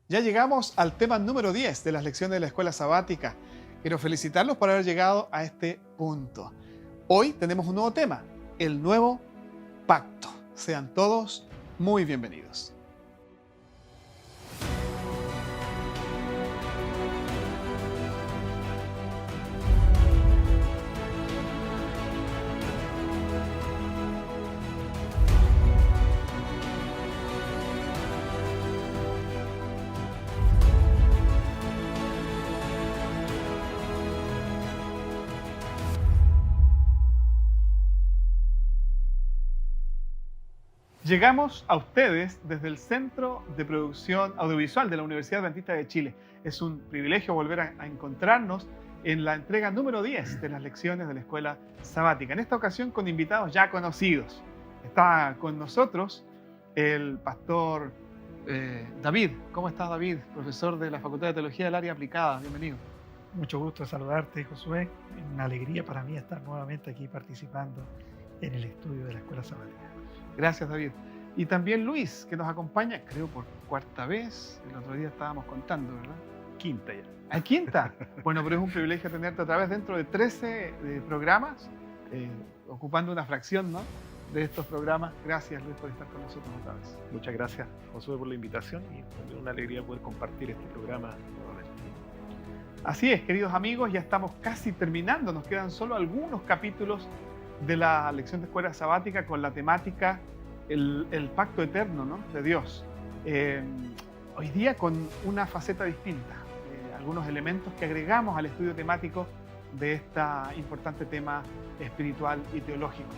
Ya llegamos al tema número 10 de las lecciones de la escuela sabática. Quiero felicitarlos por haber llegado a este punto. Hoy tenemos un nuevo tema, el nuevo pacto. Sean todos muy bienvenidos. Llegamos a ustedes desde el Centro de Producción Audiovisual de la Universidad Adventista de Chile. Es un privilegio volver a encontrarnos en la entrega número 10 de las lecciones de la escuela sabática. En esta ocasión con invitados ya conocidos. Está con nosotros el pastor David. ¿Cómo estás, David? Profesor de la Facultad de Teología del Área Aplicada. Bienvenido. Mucho gusto saludarte, Josué. Una alegría para mí estar nuevamente aquí participando en el estudio de la Escuela Sabática. Gracias, David. Y también Luis, que nos acompaña, creo por cuarta vez. El otro día estábamos contando, ¿verdad? Quinta ya. ¿A quinta? Bueno, pero es un privilegio tenerte otra vez dentro de 13 programas, ocupando una fracción, ¿no?, de estos programas. Gracias, Luis, por estar con nosotros otra vez. Muchas gracias, Josué, por la invitación y también una alegría poder compartir este programa nuevamente. Así es, queridos amigos, ya estamos casi terminando. Nos quedan solo algunos capítulos de la lección de escuela sabática con la temática el pacto eterno, ¿no?, de Dios. Hoy día con una faceta distinta, algunos elementos que agregamos al estudio temático de este importante tema espiritual y teológico.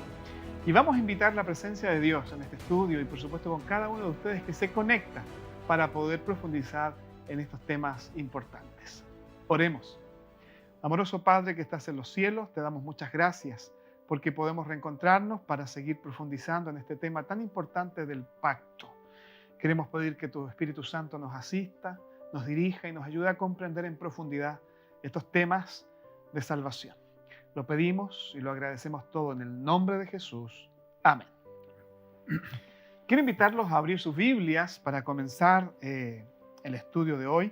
Y vamos a invitar la presencia de Dios en este estudio y por supuesto con cada uno de ustedes que se conecta para poder profundizar en estos temas importantes. Oremos. Amoroso Padre que estás en los cielos, te damos muchas gracias porque podemos reencontrarnos para seguir profundizando en este tema tan importante del pacto. Queremos pedir que tu Espíritu Santo nos asista, nos dirija y nos ayude a comprender en profundidad estos temas de salvación. Lo pedimos y lo agradecemos todo en el nombre de Jesús. Amén. Quiero invitarlos a abrir sus Biblias para comenzar el estudio de hoy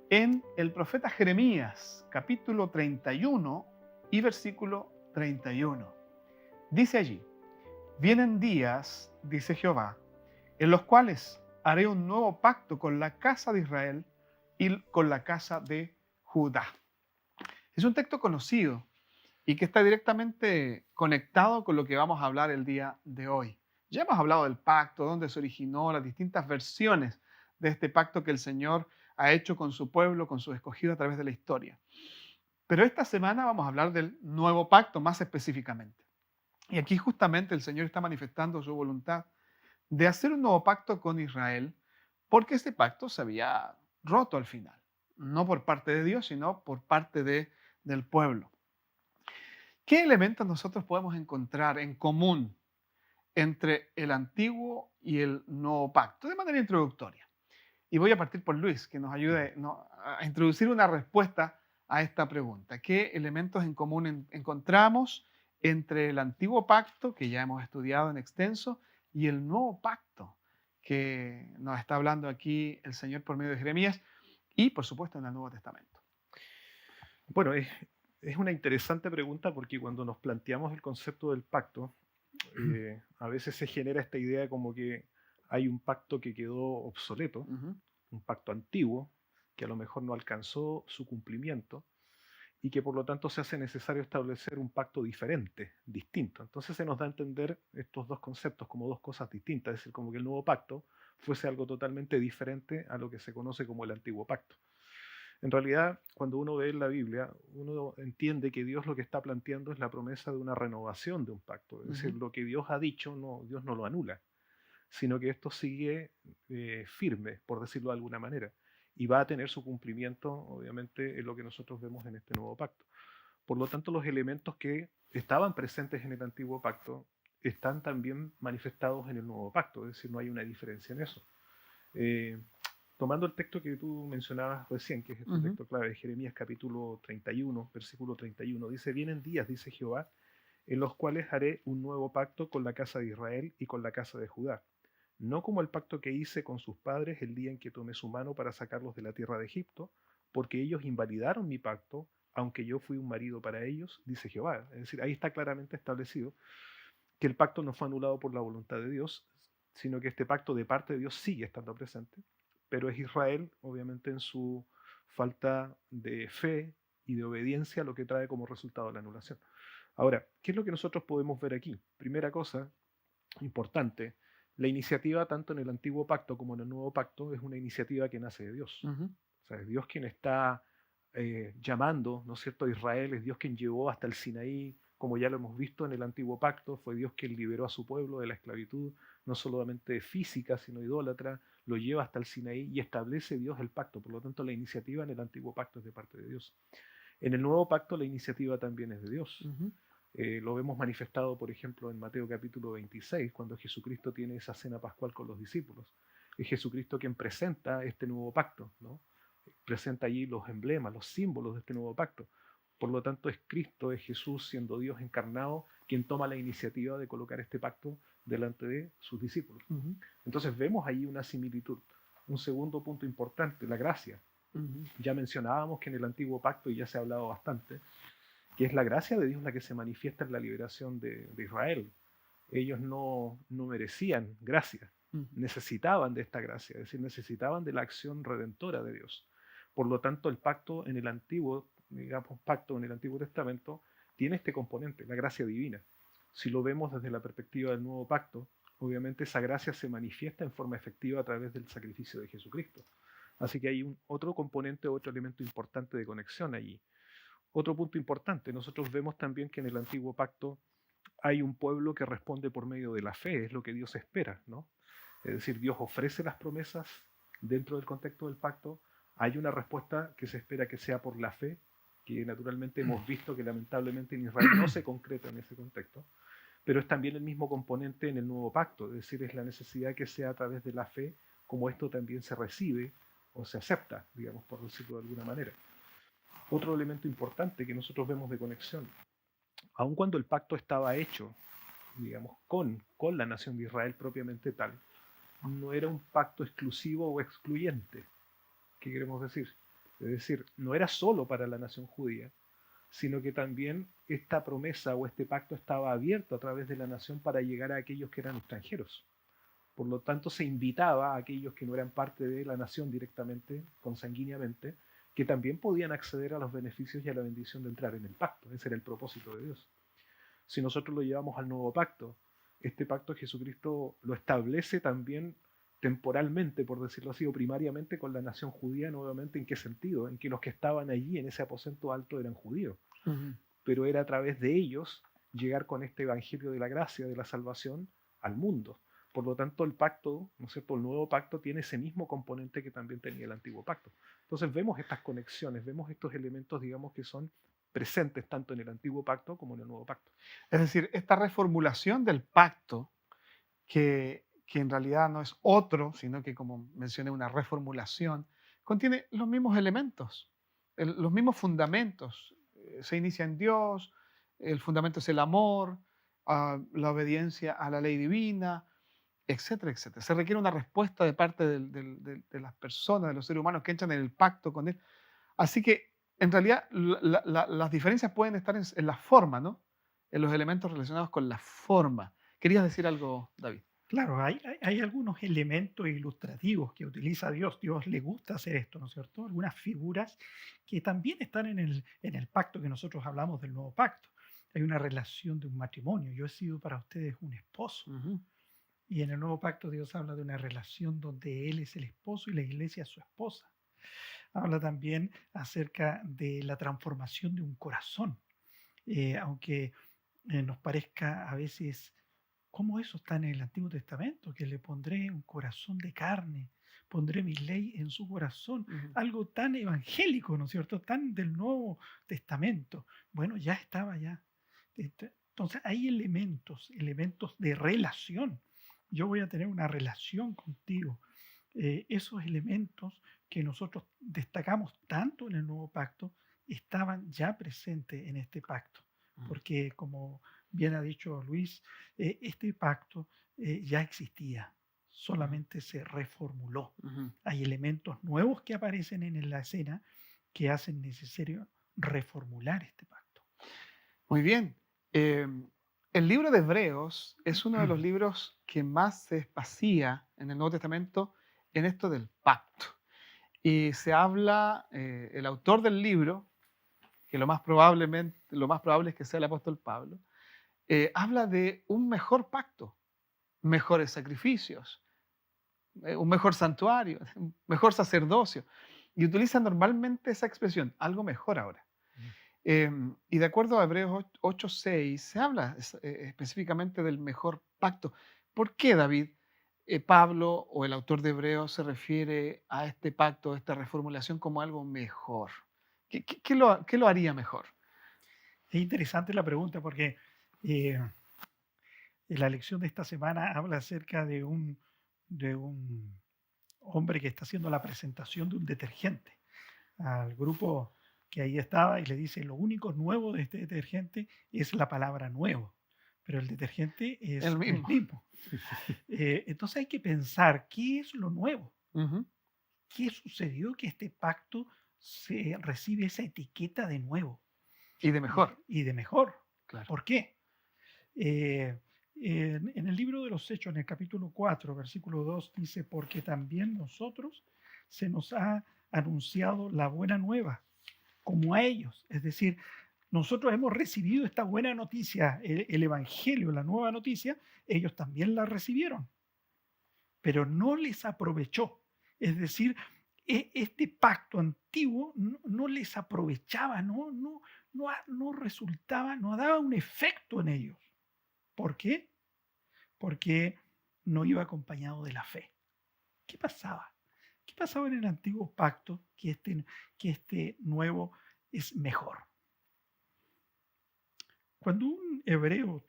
en el profeta Jeremías, capítulo 31 y versículo 31. Dice allí: vienen días, dice Jehová, en los cuales haré un nuevo pacto con la casa de Israel y con la casa de Judá. Es un texto conocido y que está directamente conectado con lo que vamos a hablar el día de hoy. Ya hemos hablado del pacto, dónde se originó, las distintas versiones de este pacto que el Señor ha hecho con su pueblo, con sus escogidos a través de la historia. Pero esta semana vamos a hablar del nuevo pacto más específicamente. Y aquí justamente el Señor está manifestando su voluntad de hacer un nuevo pacto con Israel, porque este pacto se había roto al final, no por parte de Dios, sino por parte del pueblo. ¿Qué elementos nosotros podemos encontrar en común entre el antiguo y el nuevo pacto? De manera introductoria. Y voy a partir por Luis, que nos ayude a introducir una respuesta a esta pregunta. ¿Qué elementos en común encontramos entre el antiguo pacto, que ya hemos estudiado en extenso, y el nuevo pacto que nos está hablando aquí el Señor por medio de Jeremías y, por supuesto, en el Nuevo Testamento? Bueno, es una interesante pregunta porque cuando nos planteamos el concepto del pacto, a veces se genera esta idea como que hay un pacto que quedó obsoleto, Ujú. un pacto antiguo, que a lo mejor no alcanzó su cumplimiento y que por lo tanto se hace necesario establecer un pacto diferente, distinto. Entonces se nos da a entender estos dos conceptos como dos cosas distintas, es decir, como que el nuevo pacto fuese algo totalmente diferente a lo que se conoce como el antiguo pacto. En realidad, cuando uno ve en la Biblia, uno entiende que Dios lo que está planteando es la promesa de una renovación de un pacto. Es decir, Ujú. lo que Dios ha dicho, Dios no lo anula, sino que esto sigue firme, por decirlo de alguna manera, y va a tener su cumplimiento, obviamente, en lo que nosotros vemos en este nuevo pacto. Por lo tanto, los elementos que estaban presentes en el antiguo pacto están también manifestados en el nuevo pacto, es decir, no hay una diferencia en eso. Eh, Tomando el texto que tú mencionabas recién, que es este Ujú. texto clave de Jeremías capítulo 31, versículo 31, dice: vienen días, dice Jehová, en los cuales haré un nuevo pacto con la casa de Israel y con la casa de Judá. no como el pacto que hice con sus padres el día en que tomé su mano para sacarlos de la tierra de Egipto, porque ellos invalidaron mi pacto, aunque yo fui un marido para ellos, dice Jehová. Es decir, ahí está claramente establecido que el pacto no fue anulado por la voluntad de Dios, sino que este pacto de parte de Dios sigue estando presente, pero es Israel, obviamente, en su falta de fe y de obediencia, lo que trae como resultado la anulación. Ahora, ¿qué es lo que nosotros podemos ver aquí? Primera cosa importante, la iniciativa tanto en el antiguo pacto como en el nuevo pacto es una iniciativa que nace de Dios. Ujú. O sea, es Dios quien está llamando, ¿no es cierto?, a Israel, es Dios quien llevó hasta el Sinaí, como ya lo hemos visto en el antiguo pacto, fue Dios quien liberó a su pueblo de la esclavitud, no solamente física, sino idólatra, lo lleva hasta el Sinaí y establece Dios el pacto. Por lo tanto, la iniciativa en el antiguo pacto es de parte de Dios. En el nuevo pacto la iniciativa también es de Dios. Ujú. Lo vemos manifestado, por ejemplo, en Mateo capítulo 26, cuando Jesucristo tiene esa cena pascual con los discípulos. Es Jesucristo quien presenta este nuevo pacto, ¿no? Presenta allí los emblemas, los símbolos de este nuevo pacto. Por lo tanto, es Cristo, es Jesús, siendo Dios encarnado, quien toma la iniciativa de colocar este pacto delante de sus discípulos. Ujú. Entonces vemos ahí una similitud. Un segundo punto importante, la gracia. Ujú. Ya mencionábamos que en el antiguo pacto, y ya se ha hablado bastante, que es la gracia de Dios la que se manifiesta en la liberación de Israel. Ellos no merecían gracia, Ujú. necesitaban de esta gracia, es decir, necesitaban de la acción redentora de Dios. Por lo tanto, el pacto en el antiguo, digamos, pacto en el Antiguo Testamento, tiene este componente, la gracia divina. Si lo vemos desde la perspectiva del nuevo pacto, obviamente esa gracia se manifiesta en forma efectiva a través del sacrificio de Jesucristo. Así que hay otro componente, otro elemento importante de conexión allí. Otro punto importante, nosotros vemos también que en el antiguo pacto hay un pueblo que responde por medio de la fe, es lo que Dios espera, ¿no? Es decir, Dios ofrece las promesas dentro del contexto del pacto, hay una respuesta que se espera que sea por la fe, que naturalmente hemos visto que lamentablemente en Israel no se concreta en ese contexto, pero es también el mismo componente en el nuevo pacto, es decir, es la necesidad que sea a través de la fe como esto también se recibe o se acepta, digamos, por decirlo de alguna manera. Otro elemento importante que nosotros vemos de conexión, aun cuando el pacto estaba hecho, digamos, con la nación de Israel propiamente tal, no era un pacto exclusivo o excluyente. ¿Qué queremos decir? Es decir, no era solo para la nación judía, sino que también esta promesa o este pacto estaba abierto a través de la nación para llegar a aquellos que eran extranjeros. Por lo tanto, se invitaba a aquellos que no eran parte de la nación directamente, consanguíneamente, que también podían acceder a los beneficios y a la bendición de entrar en el pacto. Ese era el propósito de Dios. Si nosotros lo llevamos al nuevo pacto, este pacto Jesucristo lo establece también temporalmente, por decirlo así, o primariamente con la nación judía, nuevamente, ¿en qué sentido? En que los que estaban allí en ese aposento alto eran judíos, Ujú. pero era a través de ellos llegar con este evangelio de la gracia, de la salvación, al mundo. Por lo tanto, el pacto, ¿no es cierto?, el nuevo pacto tiene ese mismo componente que también tenía el antiguo pacto. Entonces vemos estas conexiones, vemos estos elementos, digamos, que son presentes tanto en el antiguo pacto como en el nuevo pacto. Es decir, esta reformulación del pacto, que en realidad no es otro, sino que, como mencioné, una reformulación, contiene los mismos elementos, los mismos fundamentos. Se inicia en Dios, el fundamento es el amor, la obediencia a la ley divina, etcétera, etcétera. Se requiere una respuesta de parte de las personas, de los seres humanos que entran en el pacto con Él. Así que, en realidad, las diferencias pueden estar en la forma, ¿no? En los elementos relacionados con la forma. ¿Querías decir algo, David? Claro, hay algunos elementos ilustrativos que utiliza Dios. Dios le gusta hacer esto, ¿no es cierto? Algunas figuras que también están en el pacto que nosotros hablamos del nuevo pacto. Hay una relación de un matrimonio. Yo he sido para ustedes un esposo. Ujú. Y en el nuevo pacto Dios habla de una relación donde Él es el esposo y la iglesia es su esposa. Habla también acerca de la transformación de un corazón. Aunque nos parezca a veces, ¿cómo eso está en el Antiguo Testamento? Que le pondré un corazón de carne, pondré mi ley en su corazón. Ujú. Algo tan evangélico, ¿no es cierto? Tan del Nuevo Testamento. Bueno, ya estaba ya. Entonces hay elementos de relación. Yo voy a tener una relación contigo. Esos elementos que nosotros destacamos tanto en el nuevo pacto estaban ya presentes en este pacto, Ujú. porque como bien ha dicho Luis, este pacto ya existía. solamente se reformuló. Ujú. Hay elementos nuevos que aparecen en la escena que hacen necesario reformular este pacto. Muy bien. Eh, el libro de Hebreos es uno de los libros que más se espacía en el Nuevo Testamento en esto del pacto. Y se habla, el autor del libro, que lo más probable es que sea el apóstol Pablo, habla de un mejor pacto, mejores sacrificios, un mejor santuario, un mejor sacerdocio. Y utiliza normalmente esa expresión, algo mejor ahora. Y de acuerdo a Hebreos 8:6, se habla específicamente del mejor pacto. ¿Por qué, David, Pablo o el autor de Hebreos se refiere a este pacto, a esta reformulación como algo mejor? ¿Qué lo haría mejor? Es interesante la pregunta porque eh, en la lección de esta semana habla acerca de un hombre que está haciendo la presentación de un detergente al grupo que ahí estaba y le dice, lo único nuevo de este detergente es la palabra nuevo, pero el detergente El es el mismo. mismo. Entonces hay que pensar, ¿qué es lo nuevo? Ujú. ¿Qué sucedió que este pacto se recibe esa etiqueta de nuevo Y de mejor, y de mejor? claro. ¿Por qué? Eh, en el libro de los Hechos, en el capítulo 4, versículo 2, dice, porque también nosotros se nos ha anunciado la buena nueva, como a ellos. Es decir, nosotros hemos recibido esta buena noticia, el Evangelio, la nueva noticia, ellos también la recibieron, pero no les aprovechó. Es decir, este pacto antiguo no les aprovechaba, no resultaba, no daba un efecto en ellos. ¿Por qué? Porque no iba acompañado de la fe. ¿Qué pasaba? ¿Qué pasaba en el antiguo pacto que este nuevo es mejor? Cuando un hebreo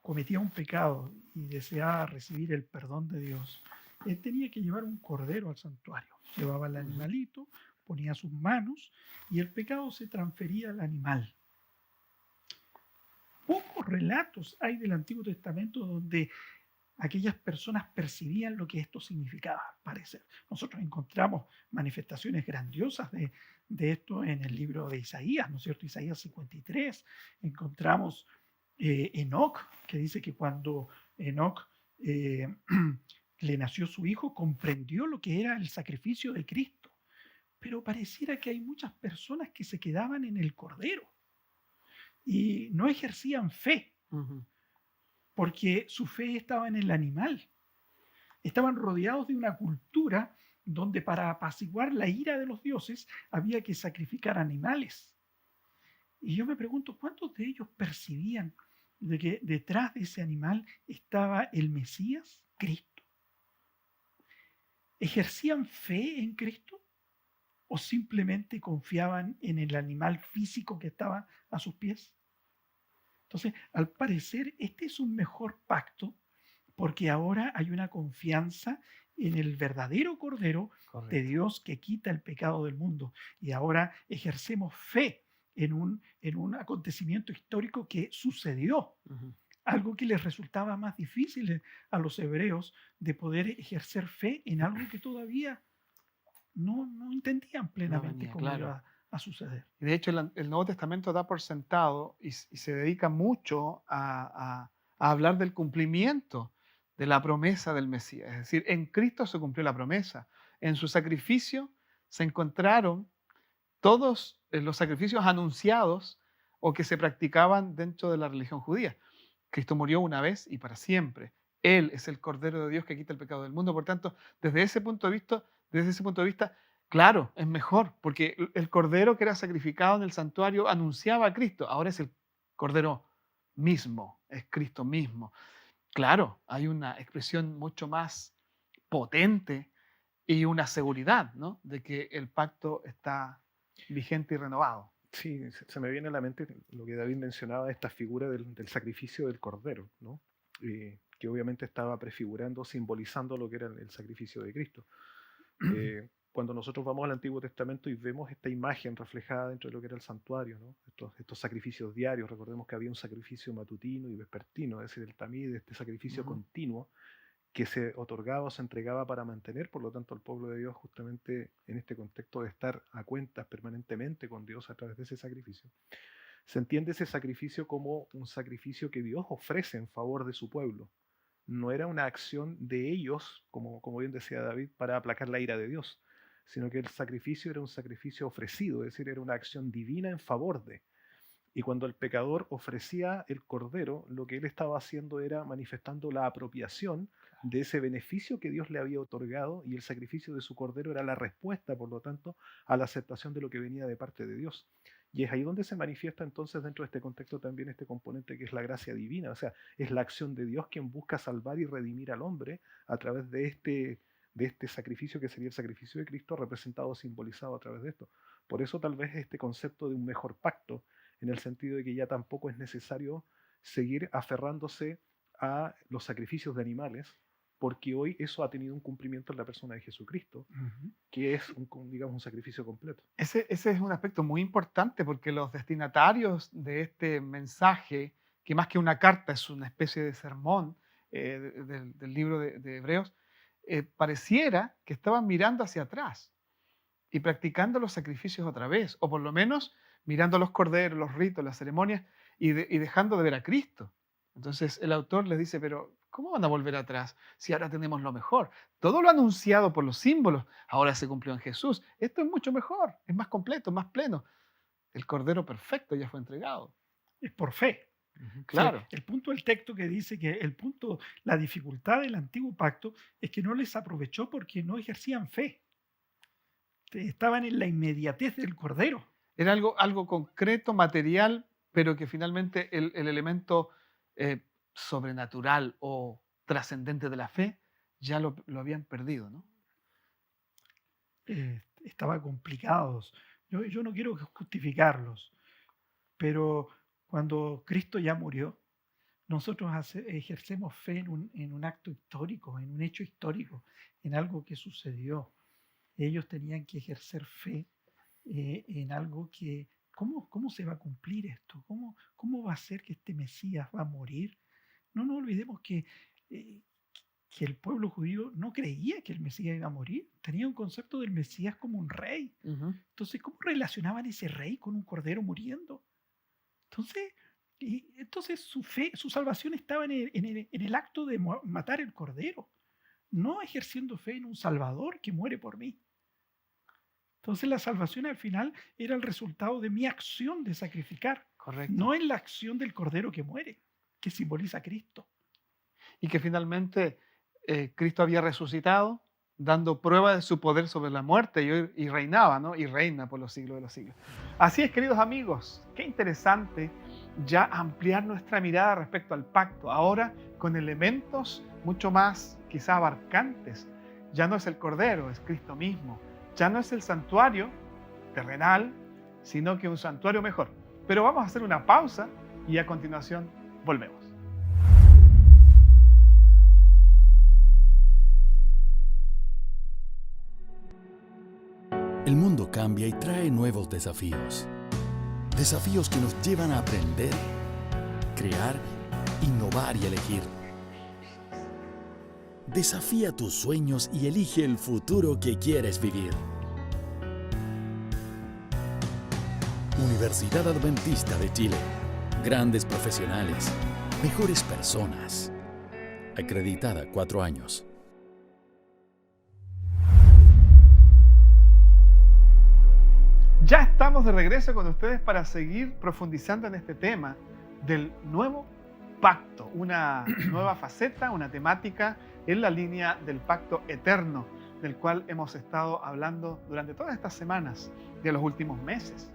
cometía un pecado y deseaba recibir el perdón de Dios, él tenía que llevar un cordero al santuario. Llevaba el Ujú. animalito, ponía sus manos y el pecado se transfería al animal. Pocos relatos hay del Antiguo Testamento donde aquellas personas percibían lo que esto significaba, parece. Nosotros encontramos manifestaciones grandiosas de esto en el libro de Isaías, ¿no es cierto? Isaías 53. Encontramos Enoc, que dice que cuando Enoc eh, le nació su hijo, comprendió lo que era el sacrificio de Cristo. Pero pareciera que hay muchas personas que se quedaban en el cordero y no ejercían fe, Ujú. porque su fe estaba en el animal. Estaban rodeados de una cultura donde para apaciguar la ira de los dioses había que sacrificar animales. Y yo me pregunto, ¿cuántos de ellos percibían de que detrás de ese animal estaba el Mesías, Cristo? ¿Ejercían fe en Cristo o simplemente confiaban en el animal físico que estaba a sus pies? Entonces, al parecer, este es un mejor pacto porque ahora hay una confianza en el verdadero Cordero de Correcto. Dios que quita el pecado del mundo. Y ahora ejercemos fe en un acontecimiento histórico que sucedió, Ujú. algo que les resultaba más difícil a los hebreos de poder ejercer fe en algo que todavía no entendían No plenamente venía, cómo claro. iba a suceder. Y de hecho, el Nuevo Testamento da por sentado y se dedica mucho a hablar del cumplimiento de la promesa del Mesías. Es decir, en Cristo se cumplió la promesa. En su sacrificio se encontraron todos los sacrificios anunciados o que se practicaban dentro de la religión judía. Cristo murió una vez y para siempre. Él es el Cordero de Dios que quita el pecado del mundo. Por tanto, desde ese punto de vista, claro, es mejor, porque el Cordero que era sacrificado en el santuario anunciaba a Cristo. Ahora es el Cordero mismo, es Cristo mismo. Claro, hay una expresión mucho más potente y una seguridad, ¿no? De que el pacto está vigente y renovado. Sí, se me viene a la mente lo que David mencionaba, esta figura del sacrificio del cordero, ¿no? Que obviamente estaba prefigurando, simbolizando lo que era el sacrificio de Cristo. Cuando nosotros vamos al Antiguo Testamento y vemos esta imagen reflejada dentro de lo que era el santuario, ¿no? Estos sacrificios diarios, recordemos que había un sacrificio matutino y vespertino, es decir, el tamid, este sacrificio Ujú. continuo, que se otorgaba o se entregaba para mantener, por lo tanto, al pueblo de Dios justamente en este contexto de estar a cuentas permanentemente con Dios a través de ese sacrificio. Se entiende ese sacrificio como un sacrificio que Dios ofrece en favor de su pueblo. No era una acción de ellos, como bien decía David, para aplacar la ira de Dios, sino que el sacrificio era un sacrificio ofrecido, es decir, era una acción divina en favor de. Y cuando el pecador ofrecía el cordero, lo que él estaba haciendo era manifestando la apropiación de ese beneficio que Dios le había otorgado, y el sacrificio de su cordero era la respuesta, por lo tanto, a la aceptación de lo que venía de parte de Dios. Y es ahí donde se manifiesta entonces dentro de este contexto también este componente que es la gracia divina, o sea, es la acción de Dios quien busca salvar y redimir al hombre a través de este sacrificio que sería el sacrificio de Cristo, representado, simbolizado a través de esto. Por eso tal vez este concepto de un mejor pacto, en el sentido de que ya tampoco es necesario seguir aferrándose a los sacrificios de animales, porque hoy eso ha tenido un cumplimiento en la persona de Jesucristo, que es digamos, un sacrificio completo. Ese es un aspecto muy importante porque los destinatarios de este mensaje, que más que una carta es una especie de sermón del libro de Hebreos, pareciera que estaban mirando hacia atrás y practicando los sacrificios otra vez, o por lo menos mirando los corderos, los ritos, las ceremonias y dejando de ver a Cristo. Entonces el autor les dice, pero ¿cómo van a volver atrás si ahora tenemos lo mejor? Todo lo anunciado por los símbolos ahora se cumplió en Jesús. Esto es mucho mejor, es más completo, más pleno. El cordero perfecto ya fue entregado. Es por fe. Claro. El punto del texto que dice que la dificultad del antiguo pacto es que no les aprovechó porque no ejercían fe. Estaban en la inmediatez del cordero. Era algo concreto, material, pero que finalmente el elemento sobrenatural o trascendente de la fe ya lo habían perdido, ¿no? Estaban complicados. Yo no quiero justificarlos, pero cuando Cristo ya murió, nosotros ejercemos fe en un acto histórico, en un hecho histórico, en algo que sucedió. Ellos tenían que ejercer fe en algo que, ¿cómo se va a cumplir esto? ¿Cómo va a ser que este Mesías va a morir? No nos olvidemos que el pueblo judío no creía que el Mesías iba a morir. Tenía un concepto del Mesías como un rey. Entonces, ¿cómo relacionaban ese rey con un cordero muriendo? Entonces su fe, su salvación estaba en el acto de matar el cordero, no ejerciendo fe en un Salvador que muere por mí. Entonces la salvación al final era el resultado de mi acción de sacrificar, Correcto. no en la acción del cordero que muere, que simboliza a Cristo. Y que finalmente Cristo había resucitado, dando prueba de su poder sobre la muerte y reinaba, ¿no? Y reina por los siglos de los siglos. Así es, queridos amigos, qué interesante ya ampliar nuestra mirada respecto al pacto, ahora con elementos mucho más quizá abarcantes. Ya no es el Cordero, es Cristo mismo. Ya no es el santuario terrenal, sino que un santuario mejor. Pero vamos a hacer una pausa y a continuación volvemos. El mundo cambia y trae nuevos desafíos. Desafíos que nos llevan a aprender, crear, innovar y elegir. Desafía tus sueños y elige el futuro que quieres vivir. Universidad Adventista de Chile. Grandes profesionales, mejores personas. Acreditada 4 años. Ya estamos de regreso con ustedes para seguir profundizando en este tema del nuevo pacto, una nueva faceta, una temática en la línea del pacto eterno, del cual hemos estado hablando durante todas estas semanas de los últimos meses.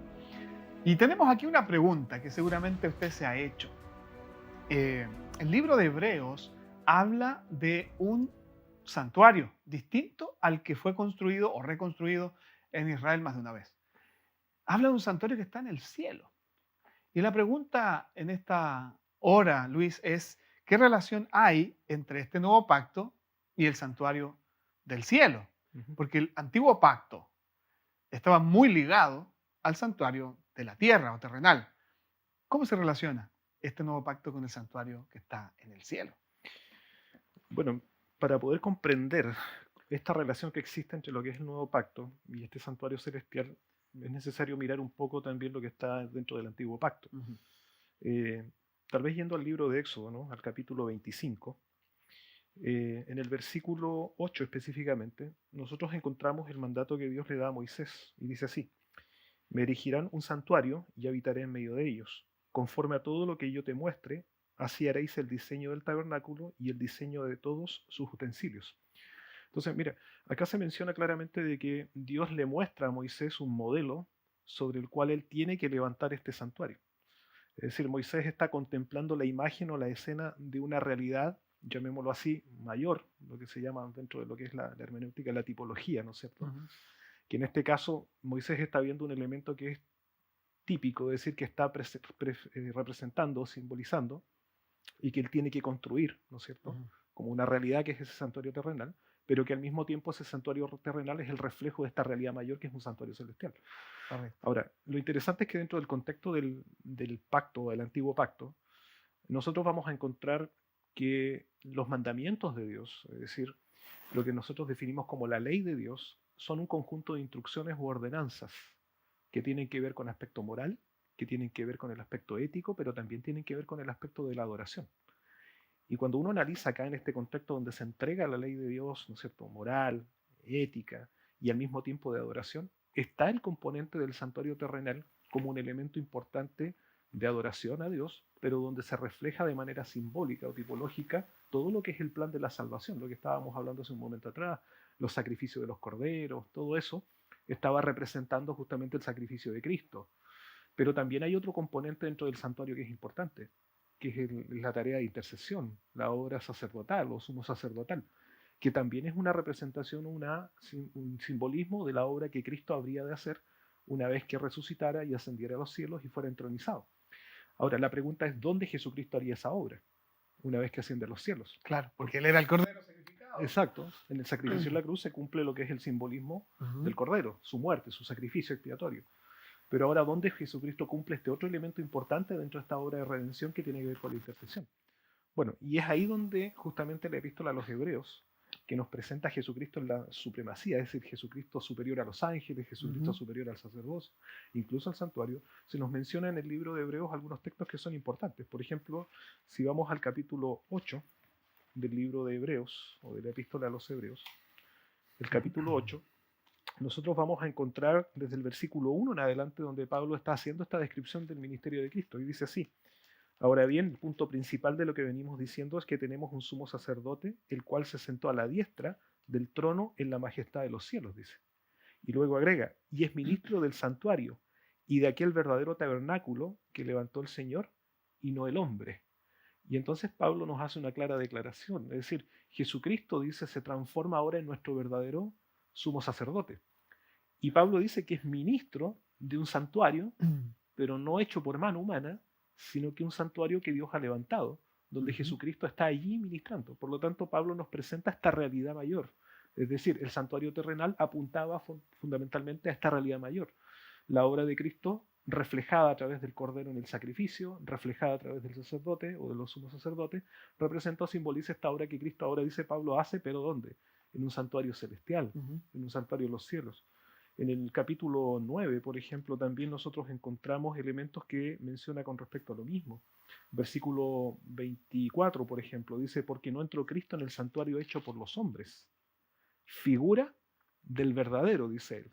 Y tenemos aquí una pregunta que seguramente usted se ha hecho. El libro de Hebreos habla de un santuario distinto al que fue construido o reconstruido en Israel más de una vez. Habla de un santuario que está en el cielo. Y la pregunta en esta hora, Luis, es ¿qué relación hay entre este nuevo pacto y el santuario del cielo? Porque el antiguo pacto estaba muy ligado al santuario de la tierra o terrenal. ¿Cómo se relaciona este nuevo pacto con el santuario que está en el cielo? Bueno, para poder comprender esta relación que existe entre lo que es el nuevo pacto y este santuario celestial, es necesario mirar un poco también lo que está dentro del antiguo pacto. Eh, Tal vez yendo al libro de Éxodo, ¿no? Al capítulo 25, en el versículo 8 específicamente, nosotros encontramos el mandato que Dios le da a Moisés, y dice así: me erigirán un santuario y habitaré en medio de ellos. Conforme a todo lo que yo te muestre, así haréis el diseño del tabernáculo y el diseño de todos sus utensilios. Entonces, mira, acá se menciona claramente de que Dios le muestra a Moisés un modelo sobre el cual él tiene que levantar este santuario. Es decir, Moisés está contemplando la imagen o la escena de una realidad, llamémoslo así, mayor, lo que se llama dentro de lo que es la hermenéutica, la tipología, ¿no es cierto? Que en este caso Moisés está viendo un elemento que es típico, es decir, que está representando, simbolizando, y que él tiene que construir, ¿no es cierto? Como una realidad que es ese santuario terrenal, pero que al mismo tiempo ese santuario terrenal es el reflejo de esta realidad mayor que es un santuario celestial. Ahora, lo interesante es que dentro del contexto del pacto, del antiguo pacto, nosotros vamos a encontrar que los mandamientos de Dios, es decir, lo que nosotros definimos como la ley de Dios, son un conjunto de instrucciones u ordenanzas que tienen que ver con aspecto moral, que tienen que ver con el aspecto ético, pero también tienen que ver con el aspecto de la adoración. Y cuando uno analiza acá en este contexto donde se entrega la ley de Dios, ¿no es cierto?, moral, ética y al mismo tiempo de adoración, está el componente del santuario terrenal como un elemento importante de adoración a Dios, pero donde se refleja de manera simbólica o tipológica todo lo que es el plan de la salvación, lo que estábamos hablando hace un momento atrás, los sacrificios de los corderos, todo eso estaba representando justamente el sacrificio de Cristo. Pero también hay otro componente dentro del santuario que es importante, que es la tarea de intercesión, la obra sacerdotal o sumo sacerdotal, que también es una representación, un simbolismo de la obra que Cristo habría de hacer una vez que resucitara y ascendiera a los cielos y fuera entronizado. Ahora, la pregunta es, ¿dónde Jesucristo haría esa obra una vez que asciende a los cielos? Claro, porque él era el cordero sacrificado. Exacto, en el sacrificio en la cruz se cumple lo que es el simbolismo del cordero, su muerte, su sacrificio expiatorio. Pero ahora, ¿dónde Jesucristo cumple este otro elemento importante dentro de esta obra de redención que tiene que ver con la intercesión? Bueno, y es ahí donde justamente la epístola a los Hebreos, que nos presenta a Jesucristo en la supremacía, es decir, Jesucristo superior a los ángeles, Jesucristo superior al sacerdocio, incluso al santuario, se nos menciona en el libro de Hebreos algunos textos que son importantes. Por ejemplo, si vamos al capítulo 8 del libro de Hebreos, o de la epístola a los Hebreos, el capítulo 8, nosotros vamos a encontrar desde el versículo 1 en adelante donde Pablo está haciendo esta descripción del ministerio de Cristo, y dice así: ahora bien, el punto principal de lo que venimos diciendo es que tenemos un sumo sacerdote, el cual se sentó a la diestra del trono en la majestad de los cielos, dice. Y luego agrega, y es ministro del santuario y de aquel verdadero tabernáculo que levantó el Señor y no el hombre. Y entonces Pablo nos hace una clara declaración, es decir, Jesucristo, dice, se transforma ahora en nuestro verdadero sumo sacerdote. Y Pablo dice que es ministro de un santuario, pero no hecho por mano humana, sino que un santuario que Dios ha levantado, donde Jesucristo está allí ministrando. Por lo tanto, Pablo nos presenta esta realidad mayor. Es decir, el santuario terrenal apuntaba fundamentalmente a esta realidad mayor. La obra de Cristo reflejada a través del cordero en el sacrificio, reflejada a través del sacerdote o de los sumos sacerdotes, representa o simboliza esta obra que Cristo ahora, dice Pablo, hace, pero ¿dónde? En un santuario celestial, en un santuario de los cielos. En el capítulo 9, por ejemplo, también nosotros encontramos elementos que menciona con respecto a lo mismo. Versículo 24, por ejemplo, dice, porque no entró Cristo en el santuario hecho por los hombres, figura del verdadero, dice él,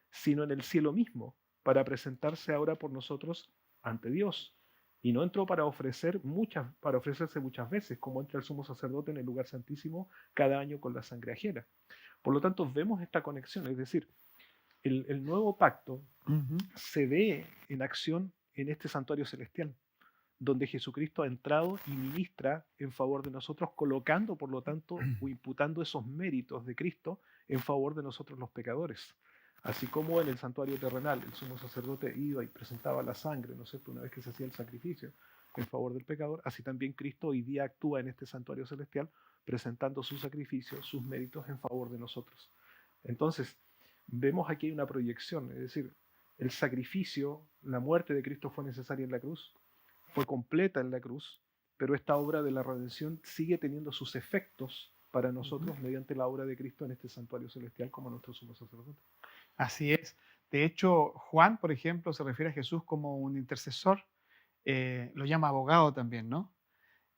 sino en el cielo mismo, para presentarse ahora por nosotros ante Dios. Y no entró para ofrecerse muchas veces, como entra el sumo sacerdote en el lugar santísimo cada año con la sangre ajena. Por lo tanto, vemos esta conexión, es decir, el nuevo pacto se ve en acción en este santuario celestial, donde Jesucristo ha entrado y ministra en favor de nosotros, colocando, por lo tanto, o imputando esos méritos de Cristo en favor de nosotros los pecadores. Así como en el santuario terrenal el sumo sacerdote iba y presentaba la sangre, ¿no es cierto?, una vez que se hacía el sacrificio en favor del pecador, así también Cristo hoy día actúa en este santuario celestial presentando su sacrificio, sus méritos en favor de nosotros. Entonces, vemos aquí una proyección, es decir, el sacrificio, la muerte de Cristo fue necesaria en la cruz, fue completa en la cruz, pero esta obra de la redención sigue teniendo sus efectos para nosotros mediante la obra de Cristo en este santuario celestial como nuestro sumo sacerdote. Así es. De hecho, Juan, por ejemplo, se refiere a Jesús como un intercesor, lo llama abogado también, ¿no?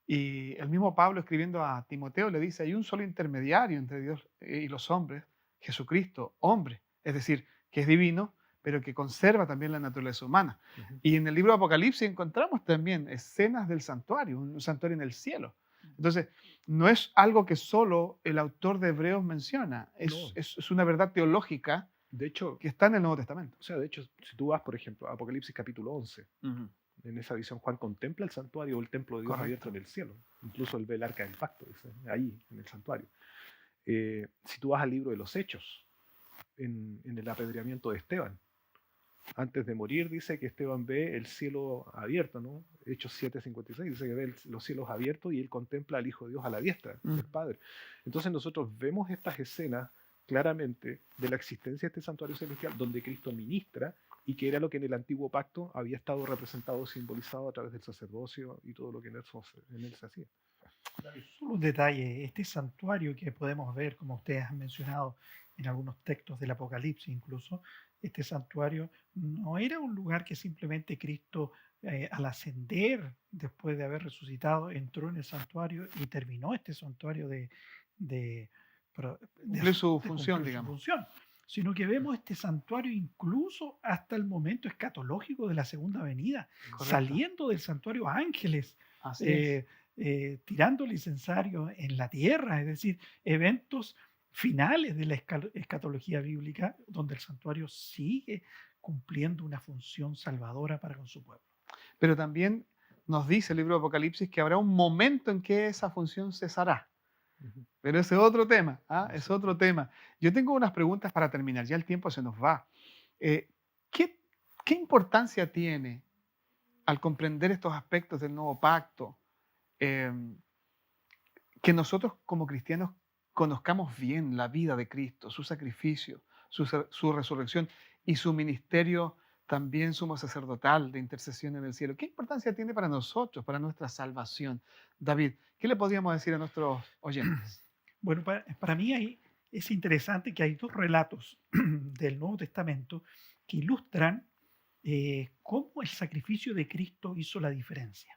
Y el mismo Pablo escribiendo a Timoteo le dice, hay un solo intermediario entre Dios y los hombres, Jesucristo, hombre, es decir, que es divino, pero que conserva también la naturaleza humana. Ujú. Y en el libro de Apocalipsis encontramos también escenas del santuario, un santuario en el cielo. Entonces, no es algo que solo el autor de Hebreos menciona, No. es una verdad teológica De hecho, que está en el Nuevo Testamento. o sea, de hecho, si tú vas, por ejemplo, a Apocalipsis capítulo 11, en esa visión Juan contempla el santuario o el templo de Dios Correcto. abierto en el cielo. Incluso él ve el arca del pacto, dice, ahí, en el santuario. Si tú vas al libro de los Hechos, en el apedreamiento de Esteban, antes de morir dice que Esteban ve el cielo abierto, ¿no? Hechos 7:56 dice que ve los cielos abiertos y él contempla al Hijo de Dios a la diestra del Padre. Entonces nosotros vemos estas escenas claramente de la existencia de este santuario celestial donde Cristo ministra y que era lo que en el antiguo pacto había estado representado, simbolizado a través del sacerdocio y todo lo que en él se hacía. Solo un detalle, este santuario que podemos ver, como ustedes han mencionado en algunos textos del Apocalipsis incluso, este santuario no era un lugar que simplemente Cristo al ascender después de haber resucitado entró en el santuario y terminó este santuario de, Cumplir su de función, cumplir su digamos. función, sino que vemos este santuario incluso hasta el momento escatológico de la segunda venida, Correcto. saliendo del santuario ángeles, Así es. tirando el incensario en la tierra, es decir, eventos finales de la escatología bíblica donde el santuario sigue cumpliendo una función salvadora para con su pueblo. Pero también nos dice el libro de Apocalipsis que habrá un momento en que esa función cesará. Ujú. Pero ese es otro tema, ¿ah? Es Exacto. otro tema. Yo tengo unas preguntas para terminar, ya el tiempo se nos va. Eh, ¿qué, qué importancia tiene al comprender estos aspectos del nuevo pacto eh, que nosotros como cristianos conozcamos bien la vida de Cristo, su sacrificio, su resurrección y su ministerio también sumo sacerdotal de intercesión en el cielo? ¿Qué importancia tiene para nosotros, para nuestra salvación? David, ¿qué le podríamos decir a nuestros oyentes? Bueno, para mí es interesante que hay dos relatos del Nuevo Testamento que ilustran cómo el sacrificio de Cristo hizo la diferencia.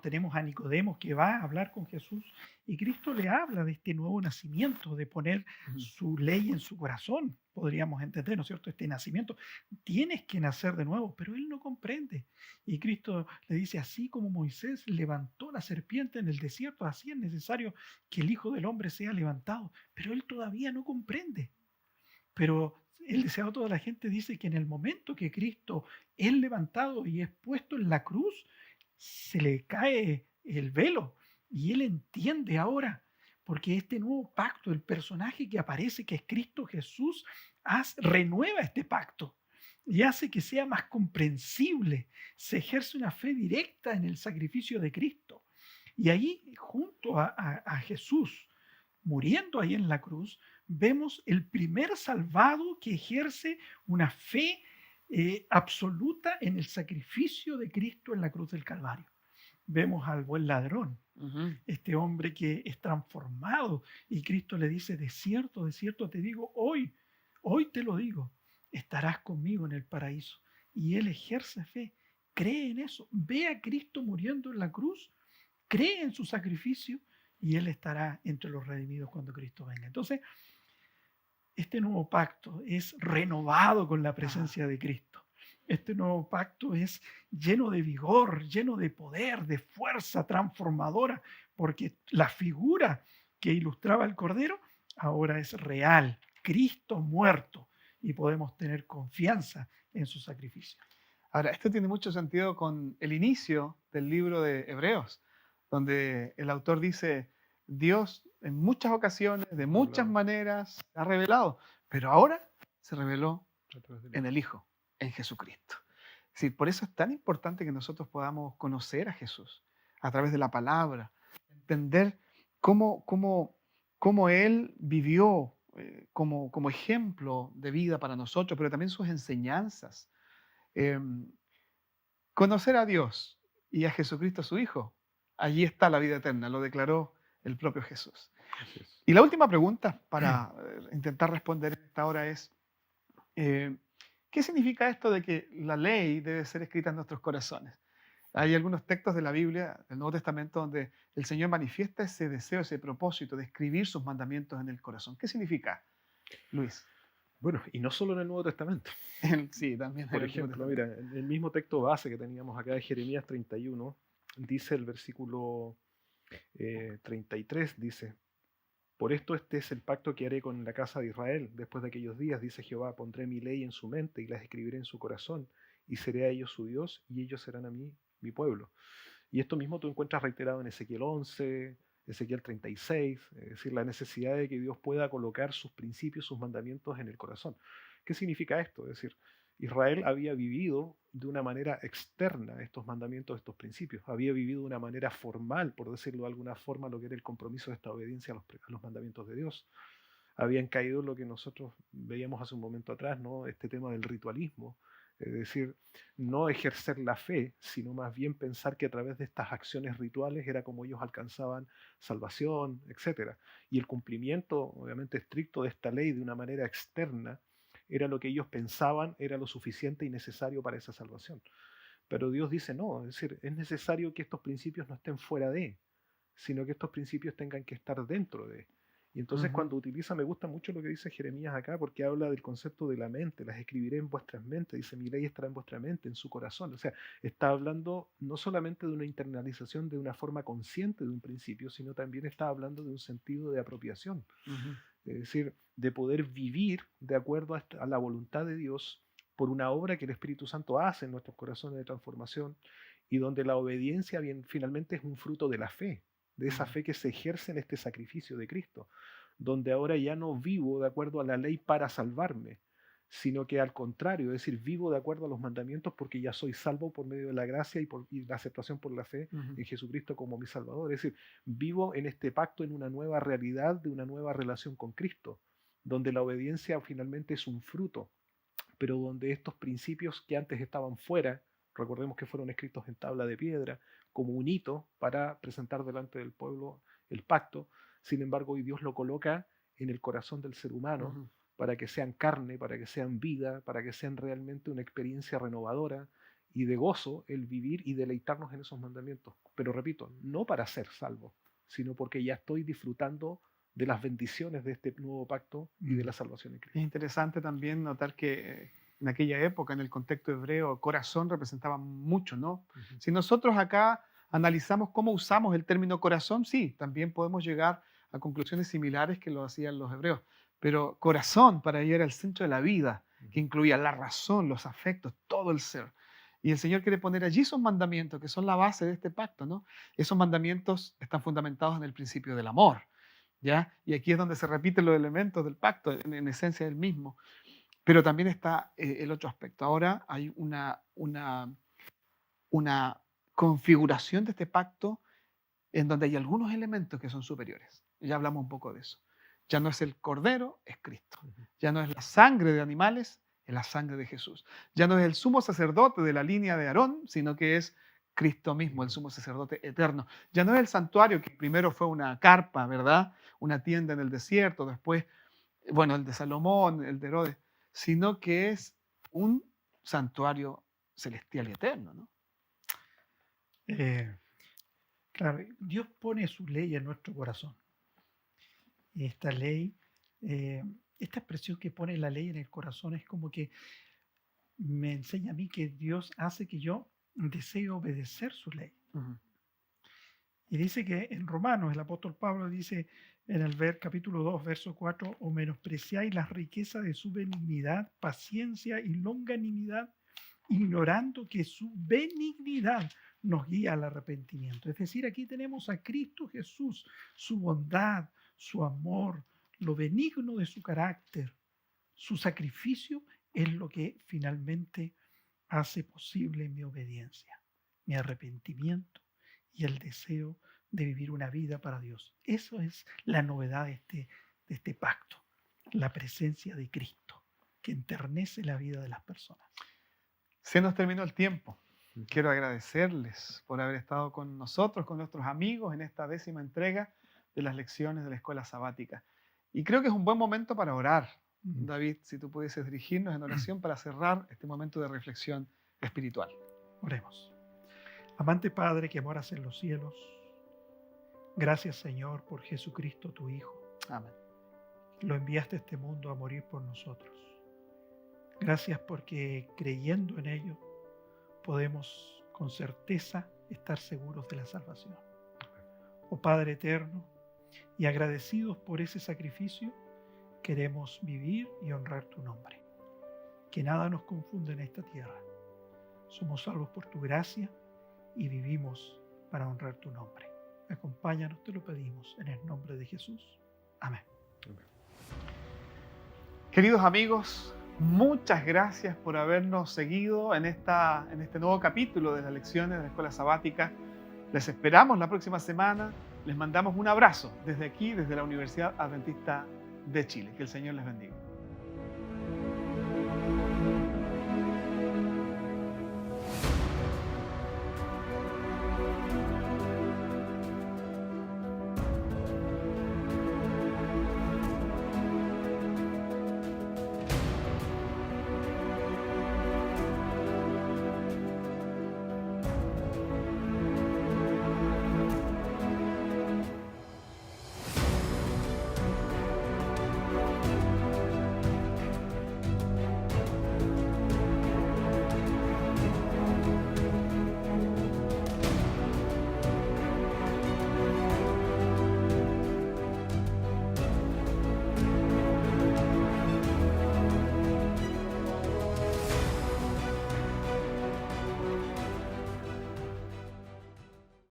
Tenemos a Nicodemo que va a hablar con Jesús y Cristo le habla de este nuevo nacimiento, de poner su ley en su corazón, podríamos entender, ¿no es cierto? Este nacimiento, tienes que nacer de nuevo, pero él no comprende. Y Cristo le dice, así como Moisés levantó la serpiente en el desierto, así es necesario que el Hijo del Hombre sea levantado, pero él todavía no comprende. Pero el deseado de toda la gente dice que en el momento que Cristo es levantado y es puesto en la cruz, se le cae el velo y él entiende ahora, porque este nuevo pacto, el personaje que aparece, que es Cristo Jesús, renueva este pacto y hace que sea más comprensible. Se ejerce una fe directa en el sacrificio de Cristo. Y ahí, junto a Jesús, muriendo ahí en la cruz, vemos el primer salvado que ejerce una fe absoluta en el sacrificio de Cristo en la cruz del Calvario. Vemos al buen ladrón, este hombre que es transformado y Cristo le dice, de cierto te digo, hoy te lo digo, estarás conmigo en el paraíso. Y él ejerce fe, cree en eso, ve a Cristo muriendo en la cruz, cree en su sacrificio y él estará entre los redimidos cuando Cristo venga. Entonces, este nuevo pacto es renovado con la presencia de Cristo. Este nuevo pacto es lleno de vigor, lleno de poder, de fuerza transformadora, porque la figura que ilustraba el Cordero ahora es real, Cristo muerto, y podemos tener confianza en su sacrificio. Ahora, esto tiene mucho sentido con el inicio del libro de Hebreos, donde el autor dice, Dios en muchas ocasiones, de muchas maneras, se ha revelado, pero ahora se reveló en el Hijo, en Jesucristo. Es decir, por eso es tan importante que nosotros podamos conocer a Jesús a través de la palabra, entender cómo Él vivió como ejemplo de vida para nosotros, pero también sus enseñanzas. Conocer a Dios y a Jesucristo su Hijo, allí está la vida eterna, lo declaró el propio Jesús. Así es. Y la última pregunta para intentar responder en esta hora es, eh, ¿qué significa esto de que la ley debe ser escrita en nuestros corazones? Hay algunos textos de la Biblia, del Nuevo Testamento, donde el Señor manifiesta ese deseo, ese propósito de escribir sus mandamientos en el corazón. ¿Qué significa, Luis? Bueno, y no solo en el Nuevo Testamento. Sí, también. Por en el Antiguo ejemplo, Testamento. mira, en el mismo texto base que teníamos acá de Jeremías 31, dice el versículo 33, dice, por esto este es el pacto que haré con la casa de Israel. Después de aquellos días, dice Jehová, pondré mi ley en su mente y las escribiré en su corazón, y seré a ellos su Dios, y ellos serán a mí mi pueblo. Y esto mismo tú encuentras reiterado en Ezequiel 11, Ezequiel 36, es decir, la necesidad de que Dios pueda colocar sus principios, sus mandamientos en el corazón. ¿Qué significa esto? Es decir, Israel había vivido de una manera externa estos mandamientos, estos principios. Había vivido de una manera formal, por decirlo de alguna forma, lo que era el compromiso de esta obediencia a los mandamientos de Dios. Habían caído en lo que nosotros veíamos hace un momento atrás, ¿no? Este tema del ritualismo. Es decir, no ejercer la fe, sino más bien pensar que a través de estas acciones rituales era como ellos alcanzaban salvación, etc. Y el cumplimiento, obviamente, estricto de esta ley de una manera externa era lo que ellos pensaban era lo suficiente y necesario para esa salvación. Pero Dios dice no, es decir, es necesario que estos principios no estén fuera de, sino que estos principios tengan que estar dentro de. Y entonces Ujú. cuando utiliza, me gusta mucho lo que dice Jeremías acá, porque habla del concepto de la mente, las escribiré en vuestras mentes, dice, mi ley estará en vuestra mente, en su corazón. O sea, está hablando no solamente de una internalización de una forma consciente de un principio, sino también está hablando de un sentido de apropiación. Ujú. Es decir, de poder vivir de acuerdo a la voluntad de Dios por una obra que el Espíritu Santo hace en nuestros corazones de transformación y donde la obediencia bien, finalmente es un fruto de la fe, de esa Ujú. fe que se ejerce en este sacrificio de Cristo, donde ahora ya no vivo de acuerdo a la ley para salvarme, sino que al contrario, es decir, vivo de acuerdo a los mandamientos porque ya soy salvo por medio de la gracia y la aceptación por la fe Ujú. en Jesucristo como mi Salvador. Es decir, vivo en este pacto, en una nueva realidad, de una nueva relación con Cristo, donde la obediencia finalmente es un fruto, pero donde estos principios que antes estaban fuera, recordemos que fueron escritos en tabla de piedra, como un hito para presentar delante del pueblo el pacto, sin embargo hoy Dios lo coloca en el corazón del ser humano Ujú. para que sean carne, para que sean vida, para que sean realmente una experiencia renovadora y de gozo el vivir y deleitarnos en esos mandamientos. Pero repito, no para ser salvo, sino porque ya estoy disfrutando de las bendiciones de este nuevo pacto y de la salvación en Es Cristo. interesante también notar que en aquella época, en el contexto hebreo, corazón representaba mucho, ¿no? Ujú. Si nosotros acá analizamos cómo usamos el término corazón, sí, también podemos llegar a conclusiones similares que lo hacían los hebreos. Pero corazón para ellos era el centro de la vida, que Ujú. incluía la razón, los afectos, todo el ser. Y el Señor quiere poner allí esos mandamientos que son la base de este pacto, ¿no? Esos mandamientos están fundamentados en el principio del amor. ¿Ya? Y aquí es donde se repiten los elementos del pacto, en esencia del mismo. Pero también está el otro aspecto. Ahora hay una configuración de este pacto en donde hay algunos elementos que son superiores. Ya hablamos un poco de eso. Ya no es el cordero, es Cristo. Ujú. Ya no es la sangre de animales, es la sangre de Jesús. Ya no es el sumo sacerdote de la línea de Aarón, sino que es Cristo mismo, el Ujú. sumo sacerdote eterno. Ya no es el santuario que primero fue una carpa, ¿verdad? Una tienda en el desierto, después, bueno, el de Salomón, el de Herodes, sino que es un santuario celestial y eterno, ¿no? Eh, claro, Dios pone su ley en nuestro corazón. Y esta ley, eh, esta expresión que pone la ley en el corazón es como que me enseña a mí que Dios hace que yo desee obedecer su ley. Ujú. Y dice que en Romanos, el apóstol Pablo dice en el capítulo 2, verso 4, o menospreciáis las riquezas de su benignidad, paciencia y longanimidad, ignorando que su benignidad nos guía al arrepentimiento. Es decir, aquí tenemos a Cristo Jesús, su bondad, su amor, lo benigno de su carácter, su sacrificio es lo que finalmente hace posible mi obediencia, mi arrepentimiento y el deseo de vivir una vida para Dios. Eso es la novedad de este pacto, la presencia de Cristo, que enternece la vida de las personas. Se nos terminó el tiempo. Ujú. Quiero agradecerles por haber estado con nosotros, con nuestros amigos en esta 10ª entrega de las lecciones de la escuela sabática. Y creo que es un buen momento para orar. David, si tú pudieses dirigirnos en oración para cerrar este momento de reflexión espiritual. Oremos. Amante Padre que moras en los cielos, gracias Señor por Jesucristo tu Hijo. Amén. Lo enviaste a este mundo a morir por nosotros. Gracias porque creyendo en ello podemos con certeza estar seguros de la salvación. Oh Padre eterno, y agradecidos por ese sacrificio, queremos vivir y honrar tu nombre. Que nada nos confunda en esta tierra. Somos salvos por tu gracia y vivimos para honrar tu nombre. Acompáñanos, te lo pedimos, en el nombre de Jesús. Amén. Queridos amigos, muchas gracias por habernos seguido en este nuevo capítulo de las lecciones de la Escuela Sabática. Les esperamos la próxima semana. Les mandamos un abrazo desde aquí, desde la Universidad Adventista de Chile. Que el Señor les bendiga.